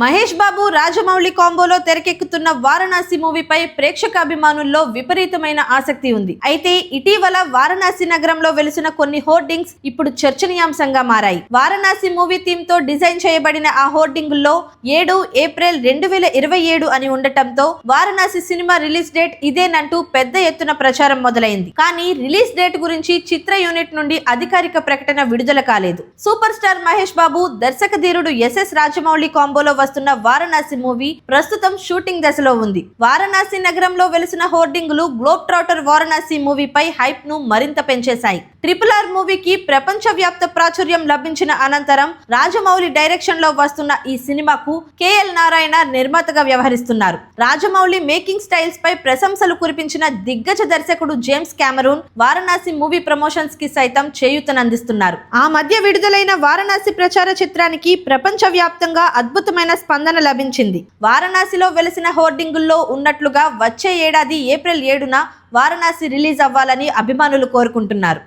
మహేష్ బాబు రాజమౌళి కాంబోలో తెరకెక్కుతున్న వారణాసి మూవీపై ప్రేక్షక అభిమానుల్లో విపరీతమైన ఆసక్తి ఉంది. అయితే ఇటీవల వారణాసి నగరంలో వెలిసిన కొన్ని హోర్డింగ్స్ ఇప్పుడు చర్చనీయాంశంగా మారాయి. వారణాసి మూవీ థీమ్ తో డిజైన్ చేయబడిన ఆ హోర్డింగుల్లో 7 ఏప్రిల్ 2027 అని ఉండటంతో వారణాసి సినిమా రిలీజ్ డేట్ ఇదేనంటూ పెద్ద ఎత్తున ప్రచారం మొదలైంది. కానీ రిలీజ్ డేట్ గురించి చిత్ర యూనిట్ నుండి అధికారిక ప్రకటన విడుదల కాలేదు. సూపర్ స్టార్ మహేష్ బాబు దర్శక ధీరుడు ఎస్ఎస్ రాజమౌళి కాంబోలో వస్తున్న వారణాసి మూవీ ప్రస్తుతం షూటింగ్ దశలో ఉంది. వారణాసి నగరంలో వెలిసిన హోర్డింగులు గ్లోబ్ ట్రాటర్ వారణాసి మూవీపై హైప్ ను మరింత పెంచేశాయి. RRR మూవీకి ప్రపంచవ్యాప్త ప్రాచుర్యం లభించిన అనంతరం రాజమౌళి డైరెక్షన్ లో వస్తున్న ఈ సినిమాకు KL నారాయణ నిర్మాతగా వ్యవహరిస్తున్నారు. రాజమౌళి మేకింగ్ స్టైల్స్ పై ప్రశంసలు కురిపించిన దిగ్గజ దర్శకుడు James Cameroon Varanasi movie promotions కి సైతం చేయూతనందిస్తున్నారు. ఆ మధ్య విడుదలైన వారణాసి ప్రచార చిత్రానికి ప్రపంచవ్యాప్తంగా అద్భుతమైన స్పందన లభించింది. వారణాసిలో వెలిసిన హోర్డింగుల్లో ఉన్నట్లుగా వచ్చే ఏడాది ఏప్రిల్ 7న వారణాసి రిలీజ్ అవ్వాలని అభిమానులు కోరుకుంటున్నారు.